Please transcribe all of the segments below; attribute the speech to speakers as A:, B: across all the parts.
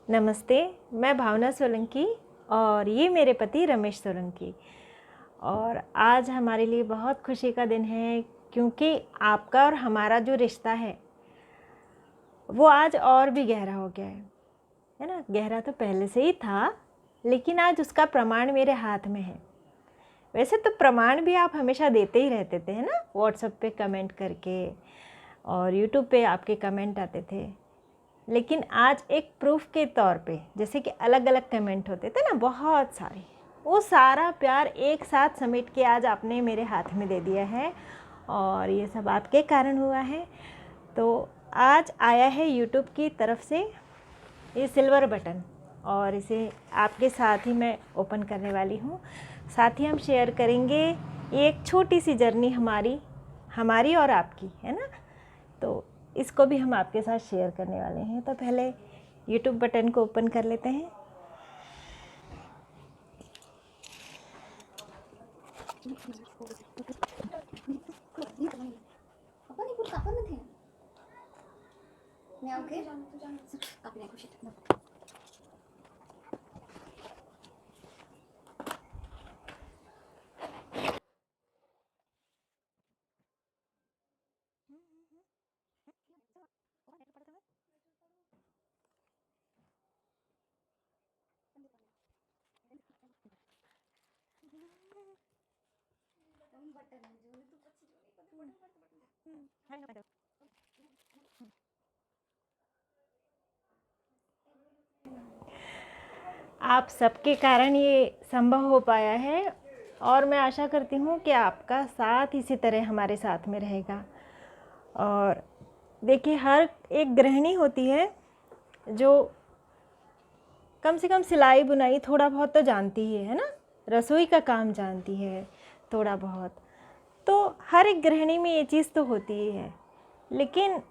A: नमस्ते, मैं भावना सोलंकी और ये मेरे पति रमेश सोलंकी। और आज हमारे लिए बहुत खुशी का दिन है क्योंकि आपका और हमारा जो रिश्ता है वो आज और भी गहरा हो गया है ना। गहरा तो पहले से ही था, लेकिन आज उसका प्रमाण मेरे हाथ में है। वैसे तो प्रमाण भी आप हमेशा देते ही रहते थे, है ना, व्हाट्सएप पे कमेंट करके, और यूट्यूब पे आपके कमेंट आते थे। लेकिन आज एक प्रूफ के तौर पे, जैसे कि अलग अलग कमेंट होते थे ना बहुत सारे, वो सारा प्यार एक साथ समेट के आज आपने मेरे हाथ में दे दिया है और ये सब आपके कारण हुआ है। तो आज आया है यूट्यूब की तरफ से ये सिल्वर बटन, और इसे आपके साथ ही मैं ओपन करने वाली हूँ। साथ ही हम शेयर करेंगे ये एक छोटी सी जर्नी हमारी और आपकी, है ना। तो इसको भी हम आपके साथ शेयर करने वाले हैं। तो पहले यूट्यूब बटन को ओपन कर लेते हैं। आप सबके कारण ये संभव हो पाया है और मैं आशा करती हूँ कि आपका साथ इसी तरह हमारे साथ में रहेगा। और देखिए, हर एक गृहिणी होती है जो कम से कम सिलाई बुनाई थोड़ा बहुत तो जानती ही है ना, रसोई का काम जानती है थोड़ा बहुत। तो हर एक गृहिणी में ये चीज़ तो होती ही है, लेकिन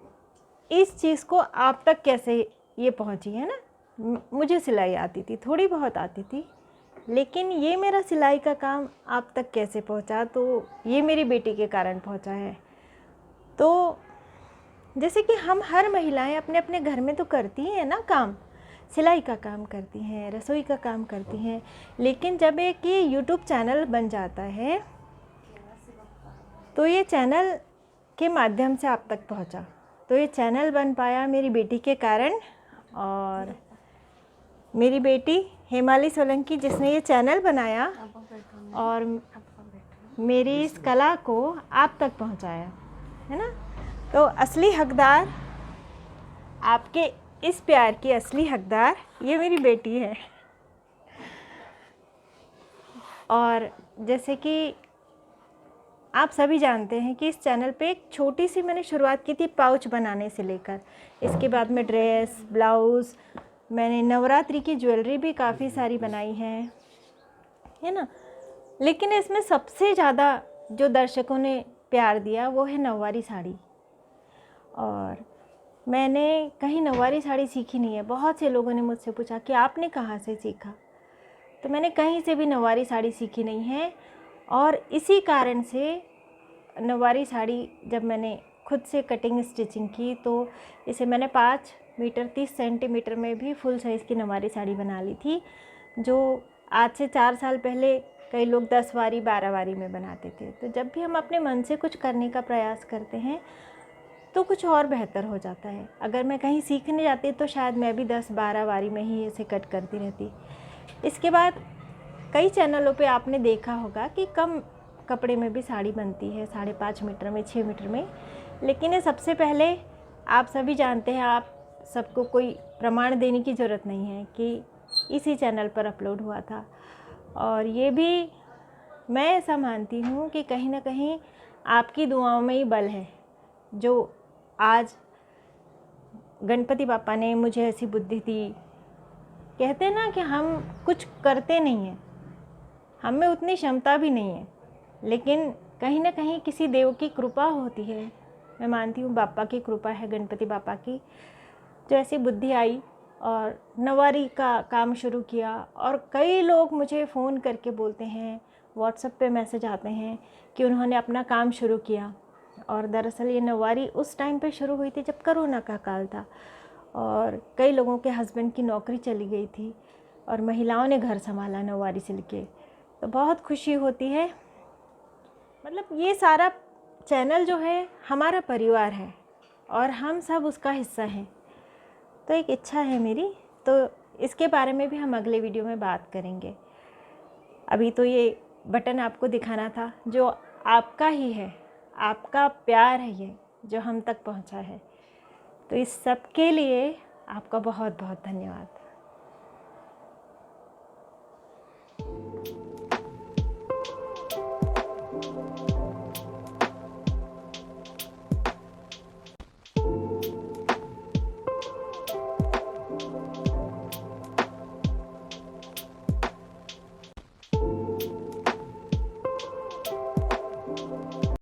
A: इस चीज़ को आप तक कैसे ये पहुंची, है ना। मुझे सिलाई आती थी, थोड़ी बहुत आती थी, लेकिन ये मेरा सिलाई का काम आप तक कैसे पहुंचा, तो ये मेरी बेटी के कारण पहुंचा है। तो जैसे कि हम हर महिलाएं अपने अपने घर में तो करती हैं ना काम, सिलाई का काम करती हैं, रसोई का काम करती हैं, लेकिन जब एक ये यूट्यूब चैनल बन जाता है तो ये चैनल के माध्यम से आप तक पहुंचा। तो ये चैनल बन पाया मेरी बेटी के कारण, और मेरी बेटी हेमाली सोलंकी जिसने ये चैनल बनाया और मेरी इस कला को आप तक पहुंचाया, है ना। तो असली हकदार, आपके इस प्यार की असली हकदार ये मेरी बेटी है। और जैसे कि आप सभी जानते हैं कि इस चैनल पे एक छोटी सी मैंने शुरुआत की थी पाउच बनाने से लेकर, इसके बाद में ड्रेस, ब्लाउज़, मैंने नवरात्रि की ज्वेलरी भी काफ़ी सारी बनाई है ना। लेकिन इसमें सबसे ज़्यादा जो दर्शकों ने प्यार दिया वो है नौवारी साड़ी। और मैंने कहीं नौवारी साड़ी सीखी नहीं है। बहुत से लोगों ने मुझसे पूछा कि आपने कहाँ से सीखा, तो मैंने कहीं से भी नौवारी साड़ी सीखी नहीं है। और इसी कारण से नौवारी साड़ी जब मैंने खुद से कटिंग स्टिचिंग की तो इसे मैंने 5 मीटर 30 सेंटीमीटर में भी फुल साइज़ की नौवारी साड़ी बना ली थी, जो आज से 4 साल पहले कई लोग 10 वारी 12 वारी में बनाते थे। तो जब भी हम अपने मन से कुछ करने का प्रयास करते हैं तो कुछ और बेहतर हो जाता है। अगर मैं कहीं सीखने जाती तो शायद मैं भी 10-12 वारी में ही इसे कट करती रहती। इसके बाद कई चैनलों पे आपने देखा होगा कि कम कपड़े में भी साड़ी बनती है, 5.5 मीटर में, 6 मीटर में। लेकिन ये सबसे पहले आप सभी जानते हैं, आप सबको कोई प्रमाण देने की ज़रूरत नहीं है कि इसी चैनल पर अपलोड हुआ था। और ये भी मैं ऐसा मानती हूँ कि कहीं ना कहीं आपकी दुआओं में ही बल है, जो आज गणपति बापा ने मुझे ऐसी बुद्धि दी। कहते हैं ना कि हम कुछ करते नहीं हैं, हम में उतनी क्षमता भी नहीं है, लेकिन कहीं ना कहीं किसी देव की कृपा होती है। मैं मानती हूँ बापा की कृपा है, गणपति बापा की, जो ऐसी बुद्धि आई और नवारी का काम शुरू किया। और कई लोग मुझे फ़ोन करके बोलते हैं, व्हाट्सएप पे मैसेज आते हैं कि उन्होंने अपना काम शुरू किया। और दरअसल ये नवारी उस टाइम पे शुरू हुई थी जब कोरोना का काल था, और कई लोगों के हस्बैंड की नौकरी चली गई थी और महिलाओं ने घर संभाला नौवारी सिल के, तो बहुत खुशी होती है। मतलब ये सारा चैनल जो है हमारा परिवार है और हम सब उसका हिस्सा हैं। तो एक इच्छा है मेरी, तो इसके बारे में भी हम अगले वीडियो में बात करेंगे। अभी तो ये बटन आपको दिखाना था, जो आपका ही है, आपका प्यार है ये जो हम तक पहुंचा है। तो इस सब के लिए आपका बहुत बहुत धन्यवाद।